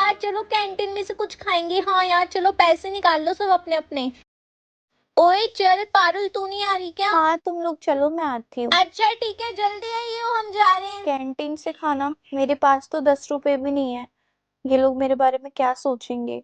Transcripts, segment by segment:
यार चलो कैंटीन में से कुछ खाएंगे। हाँ यार चलो पैसे निकाल लो सब अपने अपने। ओए चल पारुल, तू नहीं आ रही क्या? हाँ तुम लोग चलो, मैं आती हूँ। अच्छा ठीक है, जल्दी आइए, हम जा रहे हैं। कैंटीन से खाना, मेरे पास तो 10 रुपए भी नहीं है। ये लोग मेरे बारे में क्या सोचेंगे।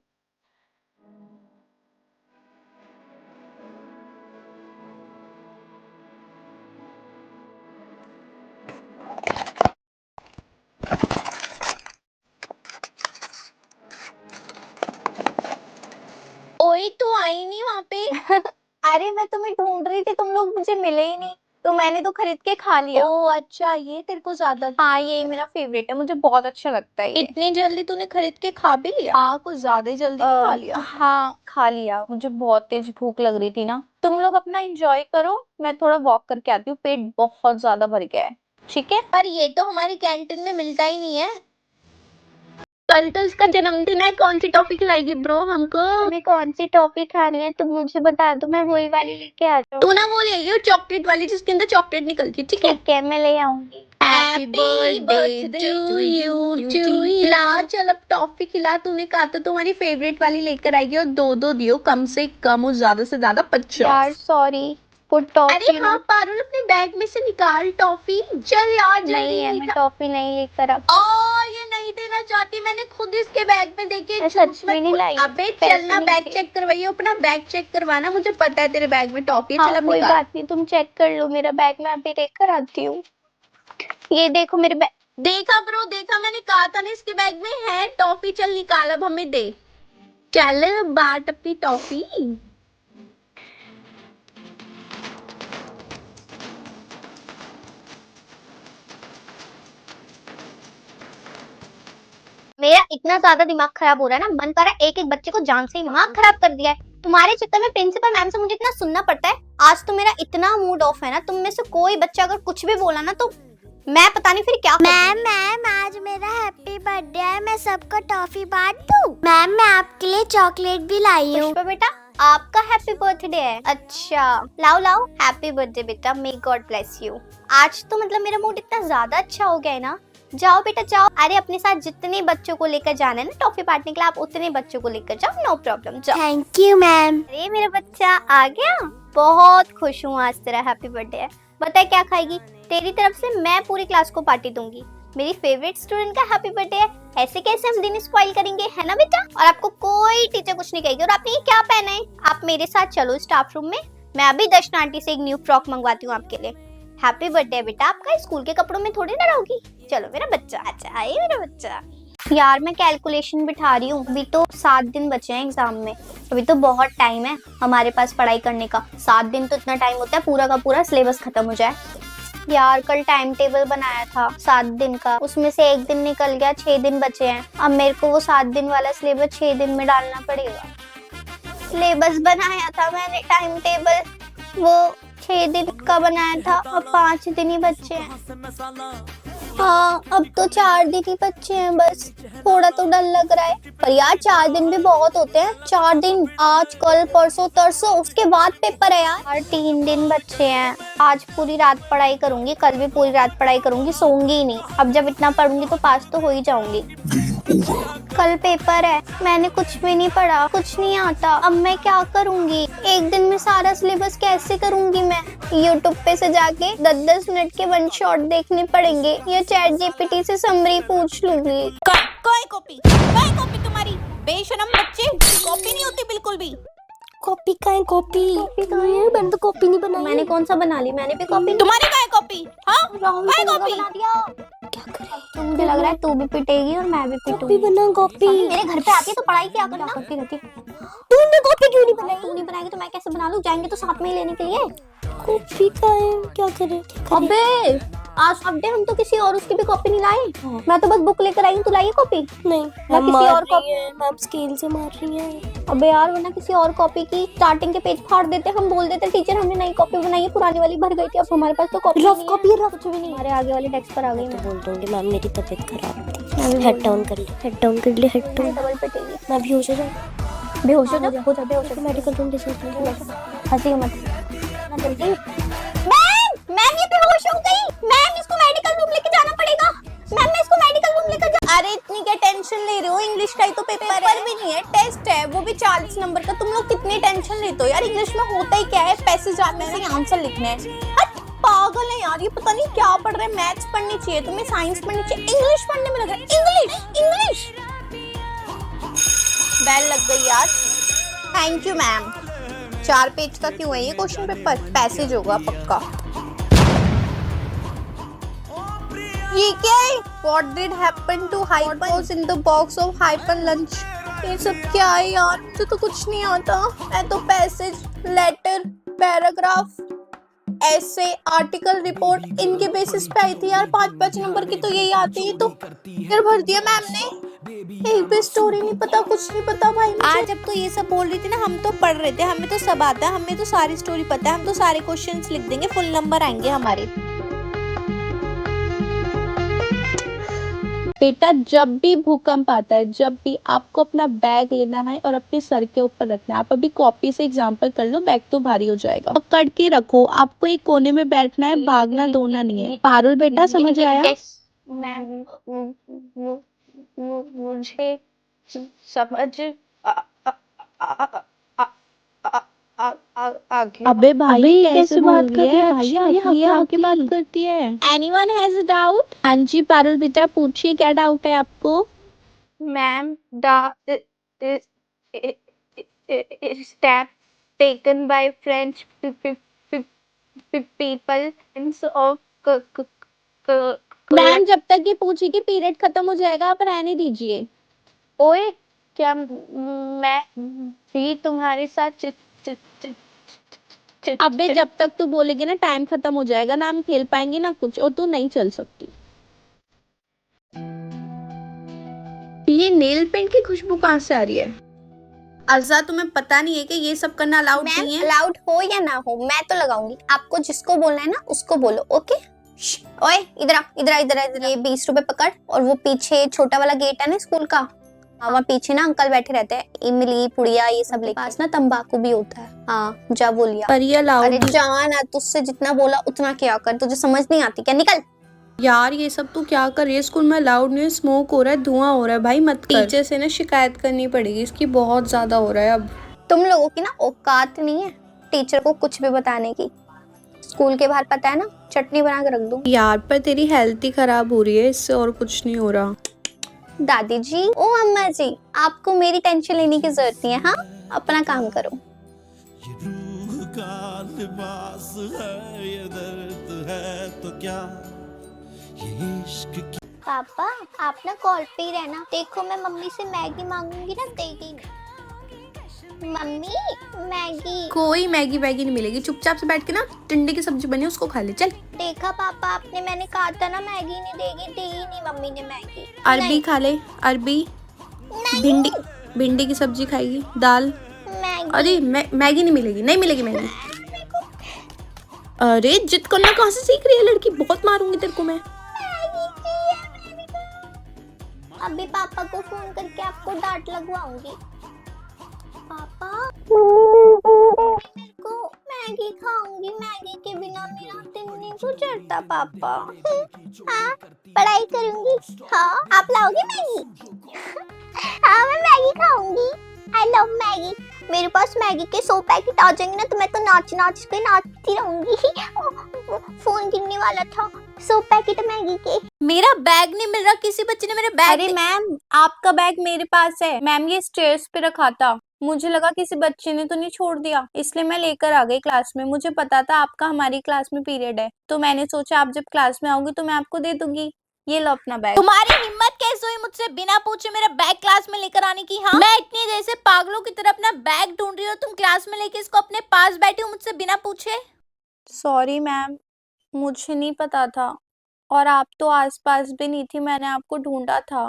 ओए तू आई नहीं वहां पे? अरे मैं तुम्हें ढूंढ रही थी, तुम लोग मुझे मिले ही नहीं, तो मैंने तो खरीद के खा लिया। ओ अच्छा, ये तेरे को ज्यादा। हाँ ये मेरा फेवरेट है, मुझे बहुत अच्छा लगता है ये। इतनी जल्दी तूने खरीद के खा भी लिया? हाँ कुछ ज्यादा ही जल्दी खा लिया। हाँ खा लिया, मुझे बहुत तेज भूख लग रही थी ना। तुम लोग अपना एंजॉय करो, मैं थोड़ा वॉक करके आती हूँ, पेट बहुत ज्यादा भर गया है। ठीक है। पर ये तो हमारी कैंटीन में मिलता ही नहीं है। कल तो इसका जन्मदिन है, कौन सी टॉफी खिलाएगी ब्रो हमको? तुम्हें कौन सी टॉफी खानी है तुम मुझे बता दो, मैं वही वाली लेके आ जाऊँ। तू ना वो ले आई चॉकलेट वाली जिसके अंदर चॉकलेट निकलती है, ठीक है? ठीक है मैं ले आऊंगी। Happy birthday to you. ला चल अब टॉफी खिला, तूने कहा था तुम्हारी फेवरेट वाली लेकर आएगी, और दो दो दियो कम से कम और ज्यादा से ज्यादा 50। यार सॉरी, फुट अरे टॉफी हाँ पारुल, अपने बैग में से निकाल टॉफी, चल यार नहीं जल्दी है, मैं निकाल। टॉफी नहीं लेकर आ। ये नहीं देना चाहती, मैंने खुद इसके बैग में देखे। मैं सच में नहीं लाई, अबे पैसे चलना, नहीं बैग थे। चेक करवाइए, अपना बैग चेक करवाना, मुझे पता है तेरे बैग में टॉफी है। हाँ चल अब कोई निकाल। बात नहीं, तुम चेक कर लो मेरा बैग, मैं अभी लेकर आती हूँ। ये देखो मेरे बैग। देखा ब्रो देखा, मैंने कहा था ना इसके बैग में है टॉफी, चल निकाल अब हमें दे। चल बांट अपनी टॉफी। मेरा इतना ज्यादा दिमाग खराब हो रहा है ना, मन कर रहा है एक एक बच्चे को जान से ही दिमाग खराब कर दिया है। तुम्हारे चक्कर में प्रिंसिपल मैम से मुझे इतना सुनना पड़ता है। आज तो मेरा इतना मूड ऑफ है ना, तुम में से कोई बच्चा अगर कुछ भी बोला ना तो मैं पता नहीं फिर क्या मैम मैम आज मेरा हैप्पी बर्थडे है, मैं सबको टॉफी बांट दूं? मैम मैं आपके लिए चॉकलेट भी लाई हूँ। पुष्पा बेटा, आपका हैप्पी बर्थडे है? अच्छा लाओ लाओ, हैप्पी बर्थडे बेटा, मे गॉड ब्लेस यू। आज तो मतलब मेरा मूड इतना ज्यादा अच्छा हो गया है ना। जाओ बेटा जाओ, अरे अपने साथ जितने बच्चों को लेकर जाना है ना टॉफी बांटने के लिए, आप उतने बच्चों को लेकर जाओ, नो प्रॉब्लम, जाओ। Thank you ma'am. अरे मेरा बच्चा आ गया, बहुत खुश हूँ, आज तेरा हैप्पी बर्थडे है। बता क्या खाएगी? तेरी तरफ से मैं पूरी क्लास को पार्टी दूंगी, मेरी फेवरेट स्टूडेंट का हैप्पी बर्थडे है, ऐसे कैसे हम दिन स्पॉइल करेंगे, है ना बेटा? और आपको कोई टीचर कुछ नहीं कहेगी। और आपने ये क्या पहना है? आप मेरे साथ चलो स्टाफ रूम में, मैं अभी दर्शन आंटी से एक न्यू फ्रॉक मंगवाती हूँ आपके लिए। हैप्पी बर्थडे बेटा आपका, स्कूल के कपड़ों में थोड़ी ना रहोगी। चलो मेरा बच्चा, अच्छा आइए मेरा बच्चा। यार मैं कैलकुलेशन बिठा रही हूँ, अभी तो 7 दिन बचे हैं एग्जाम में, अभी तो बहुत टाइम है हमारे पास पढ़ाई करने का। 7 दिन तो इतना टाइम होता है पूरा का पूरा सिलेबस खत्म हो जाए। यार कल टाइम टेबल बनाया था 7 दिन का, उसमें से एक दिन निकल गया, 6 दिन बचे हैं। अब मेरे को वो 7 दिन वाला सिलेबस 6 दिन में डालना पड़ेगा। सिलेबस बनाया था मैंने टाइम टेबल, वो 6 दिन का बनाया था, अब 5 दिन ही बचे हैं। हाँ अब तो 4 दिन ही बचे हैं बस, थोड़ा तो डर लग रहा है। पर यार 4 दिन भी बहुत होते हैं, 4 दिन, आज कल परसों तरसों, उसके बाद पेपर है यार। 3 दिन बचे हैं, आज पूरी रात पढ़ाई करूंगी, कल भी पूरी रात पढ़ाई करूंगी, सोऊंगी ही नहीं। अब जब इतना पढ़ूंगी तो पास तो हो ही जाऊंगी। कल पेपर है, मैंने कुछ भी नहीं पढ़ा, कुछ नहीं आता, अब मैं क्या करूंगी? एक दिन में सारा सिलेबस कैसे करूंगी मैं? यूट्यूब पे से जाके 10-10 मिनट के वन शॉट देखने पड़ेंगे, या चैट जीपीटी से समरी पूछ लूंगी। कोई कॉपी तुम्हारी, बेशरम बच्चे, कॉपी नहीं होती बिल्कुल भी। कॉपी का है? कॉपी कहाँ है? मैंने तो कॉपी नहीं बनाई। मैंने कौन सा बना ली? मैंने भी कॉपी तुम्हारी का है कॉपी? हाँ राहुल है को कॉपी। बना दिया। क्या करे? तो मुझे लग रहा है तू भी पिटेगी और मैं भी कॉपी पिटूंगी। बना, कॉपी। मेरे घर पे आती है तो पढ़ाई क्या करना करती रहती है। तूने कॉपी क्यों नहीं बनाई? तू नहीं बनाएगी तो मैं कैसे बना लूं? जाएंगे तो साथ में ही लेने के लिए। कॉपी का है, क्या करे? अबे आज संडे, हम तो किसी और उसकी भी कॉपी नहीं लाए। मैं तो बस बुक लेकर आई हूँ, तू लाई है कॉपी? नहीं, मैं किसी और कॉपी। मैम स्केल से मार रही है। अबे यार वरना किसी और कॉपी की स्टार्टिंग के पेज फाड़ देते, हम बोल देते टीचर हमने नई कॉपी बनाई है, पुरानी वाली भर गई थी। अब हमारे पास तो कॉपी रफ नहीं कॉपी, है, रफ। कुछ भी नहीं। हमारे आगे वाले डेस्क पर आ गई तो मैं। बोल दूंगी मैम मेरी तबीयत खराब थी, हेड डाउन कर ले, हेड डाउन कर ले, हेड डाउन। डबल पिटेगी। मैं बेहोश हो जाऊँ? बेहोश हो जा, हो जा बेहोश हो जा। मेडिकल रूम ले चलती हूँ। हंसी मत ना जल्दी। मैम ये बेहोश हो गई। मैम इसको मेडिकल रूम लेके जाना पड़ेगा। मैम मैं इसको मेडिकल रूम लेकर जा। अरे इतनी क्या टेंशन ले रहे हो, इंग्लिश का ही तो पेपर भी नहीं है, टेस्ट है, वो भी 40 नंबर का। तुम लोग कितनी टेंशन लेते हो यार, इंग्लिश में होता ही क्या है, पैसे जाते हैं आंसर लिखने हैं। हट, पागल है यार, ये पता नहीं क्या पढ़ रहे हैं। मैथ्स पढ़नी चाहिए तुम्हें, साइंस पढ़नी चाहिए, इंग्लिश पढ़ने में लग रहा है। इंग्लिश बेल लग गई यार। Thank you ma'am. 4 पेज का क्यों है ये क्वेश्चन पेपर, पैसेज होगा पक्का। ये क्या है? What did happen to hypos in the box of hyper lunch? ये सब क्या है यार, मुझे तो कुछ नहीं आता। मैं तो पैसेज, लेटर, पैराग्राफ, ऐसे, आर्टिकल, रिपोर्ट, इनके बेसिस पे आई थी यार। 5-5 नंबर की तो यही आती है, तो फिर भर दिया मैम ने। एक भी स्टोरी नहीं पता, कुछ नहीं पता भाई मुझे। आज जब तो ये सब बोल रही थी ना, हम तो पढ़ रहे थे, हमें तो सब आता है, हमें तो सारी स्टोरी पता है, हम तो सारे क्वेश्चंस लिख देंगे, फुल नंबर आएंगे हमारे। बेटा, जब भी भूकंप आता है, जब भी आपको अपना बैग लेना है और अपने सर के ऊपर रखना है। आप अभी कॉपी से एग्जांपल कर लो, बैग तो भारी हो जाएगा। पकड़ के रखो, आपको एक कोने में बैठना है, भागना दौड़ना नहीं है। पारुल बेटा, समझ आया? मुझे समझ अबे भाई, कैसे बात कर रही है भाई, ये आके बात करती है। Anyone has a doubt? हाँ जी पारुल बेटा, पूछिए क्या डाउट है आपको? Ma'am, step taken by French people of ma'am, जब तक ये पूछी कि पीरियड खत्म हो जाएगा, आप रहने दीजिए। ओए, क्या मैं भी तुम्हारे साथ अबे, जब तक तू बोलेगी ना टाइम खत्म हो जाएगा ना, हम खेल पाएंगे ना कुछ, और तू नहीं चल सकती। ये नेल पेंट की खुशबू कहाँ से आ रही है? अज़ा, तुम्हें पता नहीं है कि ये सब करना अलाउड नहीं है? अलाउड हो या ना हो, मैं तो लगाऊंगी। आपको जिसको बोलना है ना उसको बोलो, ओके? ओए, इधर आ, इधर आ, इधर आ, इधर आ। ये 20 रुपए पकड़, और वो पीछे छोटा वाला गेट है ना स्कूल का, वहाँ पीछे ना अंकल बैठे रहते हैं, इमली, पुड़िया, ये सब लेके। पास ना तंबाकू भी होता है। हाँ, जा बोलिया। पर ये अलाउड अरे जान, तुझसे जितना बोला उतना क्या कर, तुझे समझ नहीं आती क्या? निकल। यार, ये सब तू क्या कर रही है? स्कूल में अलाउड नहीं है, स्मोक हो रहा है, धुआं हो रहा है भाई, मत कर। टीचर से ना शिकायत करनी पड़ेगी, इसकी बहुत ज्यादा हो रहा है अब। तुम लोगों की ना औकात नहीं है टीचर को कुछ भी बताने की। स्कूल के बाहर पता है ना, चटनी बना के रख दूं। यार, पर तेरी हेल्थ ही खराब हो रही है, इससे और कुछ नहीं हो रहा। दादी जी, ओ अम्मा जी, आपको मेरी टेंशन लेने की जरूरत नहीं है। हाँ, अपना काम करो। ये रूह का लिबास है, ये दर्द है तो क्या, ये इश्क की। पापा, आप ना कॉल पे ही रहना। देखो, मैं मम्मी से मैगी मांगूंगी ना, देगी नहीं। Mummy, Maggi. कोई मैगी वैगी नहीं मिलेगी, चुपचाप से बैठ के ना टिंडे की सब्जी बनी है, उसको खा ले, चल। देखा पापा, आपने, मैंने कहा था ना मैगी नहीं देगी, दी ही नहीं मम्मी ने मैगी। अरबी खा ले, अरबी। भिंडी की सब्जी खाएगी, दाल। मैगी। अरे मैगी नहीं मिलेगी, नहीं मिलेगी मैगी। अरे जिद करना कहाँ से सीख रही है लड़की, बहुत मारूंगी तेरे को मैं। अभी पापा को फोन करके आपको डांट लगवाऊंगी। पापा, मेरे को मैगी खाऊंगी, मैगी के बिना मेरा दिन नहीं गुजरता पापा। हाँ, पढ़ाई करूंगी। हाँ, आप लाओगे मैगी? हाँ, मैं मैगी खाऊंगी। I love Maggi. मेरे पास मैगी के 100 पैकेट आ जाएंगे ना, तो मैं तो नाच नाच के नाचती रहूंगी। फोन गिरने वाला था। 100 पैकेट मैगी के। मेरा बैग नहीं मिल रहा, किसी बच्चे ने मेरा बैग। अरे मैम, आपका बैग मेरे पास है। मैम, ये स्टेयर्स पे रखा था, मुझे लगा किसी बच्चे ने तो नहीं छोड़ दिया, इसलिए मैं लेकर आ गई क्लास में। मुझे पता था आपका हमारी क्लास में पीरियड है, तो मैंने सोचा आप जब क्लास में आओगी तो मैं आपको दे दूंगी। ये लो अपना बैग। तुम्हारी हिम्मत कैसे हुई मुझसे बिना पूछे मेरा बैग क्लास में लेकर आने की? हाँ, मैं इतनी देर से पागलों की तरह अपना बैग ढूंढ रही हूँ, तुम क्लास में लेके इसको अपने पास बैठी हो मुझसे बिना पूछे। सॉरी मैम, मुझे नहीं पता था, और आप तो आसपास भी नहीं थी, मैंने आपको ढूंढा था,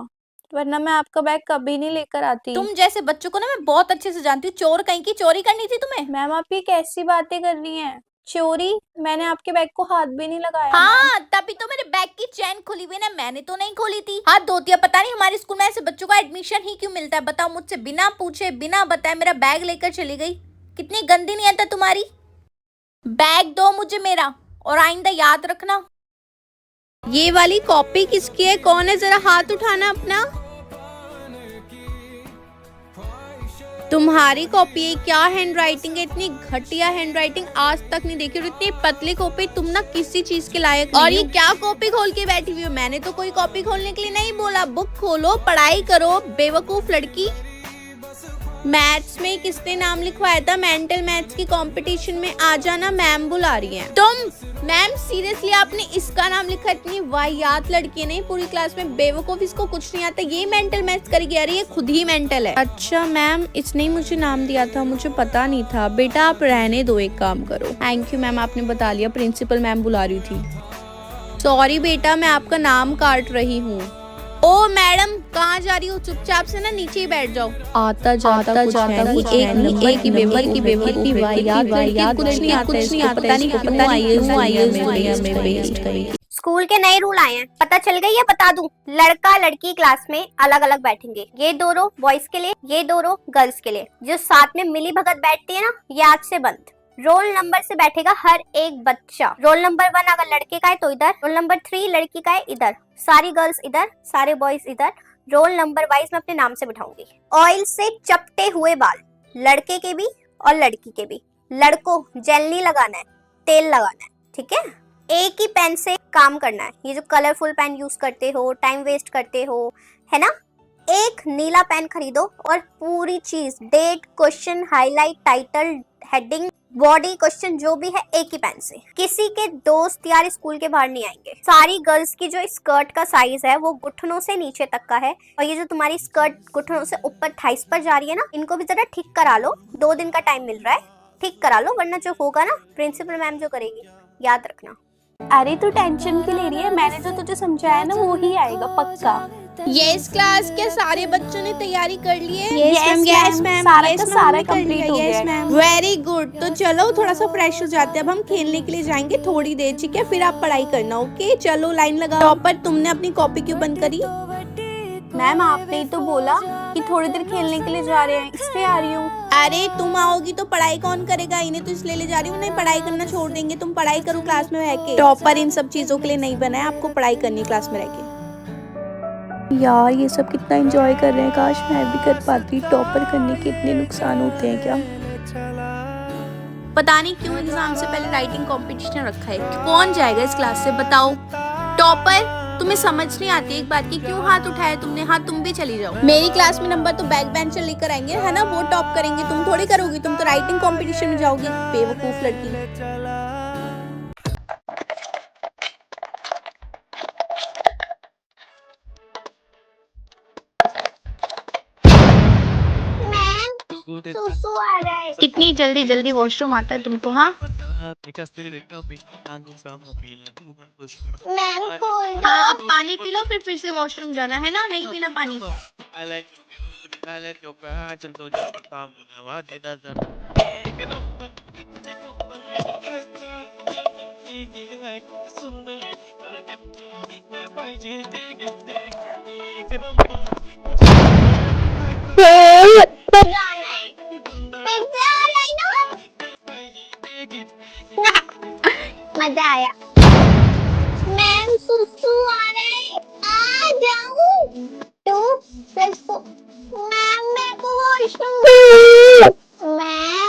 वरना मैं आपका बैग कभी नहीं लेकर आती। तुम जैसे बच्चों को ना मैं बहुत अच्छे से जानती हूँ, चोर कहीं की, चोरी करनी थी तुम्हें। मैम, आप ये कैसी बातें कर रही हैं? चोरी? मैंने आपके बैग को हाथ भी नहीं लगाया। हाँ, तभी तो मेरे बैग की चेन खुली हुई ना, मैंने तो नहीं खोली थी। हाथ धोती है, पता नहीं हमारे स्कूल में ऐसे बच्चों का एडमिशन ही क्यों मिलता है। बताओ, मुझसे बिना पूछे बिना बताए मेरा बैग लेकर चली गई। कितनी गंदी नियत है तुम्हारी। बैग दो मुझे मेरा, और आइंदा याद रखना ये वाली कॉपी किसकी है? कौन है? जरा हाथ उठाना अपना। तुम्हारी कॉपी है? क्या हैंडराइटिंग है? इतनी घटिया हैंडराइटिंग आज तक नहीं देखी। और इतनी पतली कॉपी, तुम ना किसी चीज के लायक नहीं। और ये क्या कॉपी खोल के बैठी हुई हो? मैंने तो कोई कॉपी खोलने के लिए नहीं बोला। बुक खोलो, पढ़ाई करो, बेवकूफ लड़की। मैथ्स में किसने नाम लिखवाया था? मेंटल मैथ्स की कंपटीशन में आ जाना, मैम बुला रही हैं। तुम मैम सीरियसली आपने इसका नाम लिखा? इतनी वाहियात लड़की है नहीं पूरी क्लास में, बेवकूफ, इसको कुछ नहीं आता, ये मेंटल मैथ्स करके आ रही है, खुद ही मेंटल है। अच्छा मैम, इसने ही मुझे नाम दिया था, मुझे पता नहीं था। बेटा आप रहने दो, एक काम करो। थैंक यू मैम, आपने बता लिया, प्रिंसिपल मैम बुला रही थी। सॉरी बेटा, मैं आपका नाम काट रही हूँ। ओ मैडम, कहाँ जा रही हो? चुपचाप से ना नीचे ही बैठ जाओ। आता जाता कुछ है नहीं, एक ही बेवकूफी वाहियात कुछ नहीं आता, पता नहीं क्यों आई है। स्कूल के नए रूल आए हैं, पता चल गई है? बता दूं, लड़का लड़की क्लास में अलग अलग बैठेंगे। ये 2 रो बॉयज के लिए, ये 2 रो गर्ल्स के लिए। जो साथ में मिली भगत बैठती है ना, ये आज से बंद। रोल नंबर से बैठेगा हर एक बच्चा। रोल नंबर 1 अगर लड़के का है तो इधर, रोल नंबर 3 लड़की का है इधर, सारी गर्ल्स इधर, सारे बॉयज इधर। रोल नंबर वाइज मैं अपने नाम से बिठाऊंगी। ऑयल से चपटे हुए बाल, लड़के के भी और लड़की के भी। लड़कों जेल नहीं लगाना है, तेल लगाना है, ठीक है? एक ही पेन से काम करना है। ये जो कलरफुल पेन यूज करते हो, टाइम वेस्ट करते हो, है ना? एक नीला पेन खरीदो और पूरी चीज, date, question, highlight, title, heading, body, question जो भी है, एक ही पेन से। किसी के दोस्त यार स्कूल के बाहर नहीं आएंगे। सारी गर्ल्स की जो स्कर्ट का साइज है वो घुटनों से नीचे तक का है, और ये जो तुम्हारी स्कर्ट घुटनों से ऊपर थाइस पर जा रही है ना, इनको भी जरा ठीक करा लो। 2 दिन का टाइम मिल रहा है, ठीक करा लो, वरना जो होगा ना प्रिंसिपल मैम जो करेगी, याद रखना। अरे तू टेंशन क्यों ले रही है? मैंने जो तुझे समझाया ना वो ही आएगा पक्का। यस क्लास के सारे बच्चों ने तैयारी कर ली है? यस मैम, सारा का सारा कंप्लीट हो गया है। Very good. तो चलो थोड़ा सा फ्रेश हो जाते हैं, अब हम खेलने के लिए जाएंगे थोड़ी देर, ठीक है? फिर आप पढ़ाई करना, ओके? चलो लाइन लगाओ। टॉपर, तुमने अपनी कॉपी क्यों बंद करी? मैम आपने ही तो बोला कि थोड़ी देर खेलने के लिए जा रहे हैं, इसलिए आ रही हूँ। अरे तुम आओगी तो पढ़ाई कौन करेगा? इन्हें तो इसलिए ले जा रही हूँ, नहीं पढ़ाई करना छोड़ देंगे। तुम पढ़ाई करो क्लास में रह के। टॉपर इन सब चीजों के लिए नहीं बना है, आपको पढ़ाई करनी है क्लास में रह के। यार ये सब कितना एंजॉय कर रहे हैं, काश मैं भी कर पाती। टॉपर करने के इतने नुकसान होते हैं क्या? पता नहीं क्यों एग्जाम से पहले राइटिंग कंपटीशन रखा है। कौन जाएगा इस क्लास से, बताओ? टॉपर, तुम्हें समझ नहीं आती एक बात की? क्यों हाथ उठाया तुमने? हाँ तुम भी चली जाओ। मेरी क्लास में नंबर तो बैक बेंचर लेकर आएंगे, है ना? वो टॉप करेंगे, तुम थोड़ी करोगी। तुम तो राइटिंग कंपटीशन में जाओगी, बेवकूफ लड़की। सुसु आ रहा है। कितनी जल्दी जल्दी वॉशरूम आता है तुमको? हाँ मैम कोल्ड हाँ, अब पानी पी लो, फिर से वॉशरूम जाना है ना? नहीं पीना पानी? मजा आया। मैम सुसु आ रहा है, आ जाऊं? 2 + 4। मैम मेरे को वॉशरूम। मैम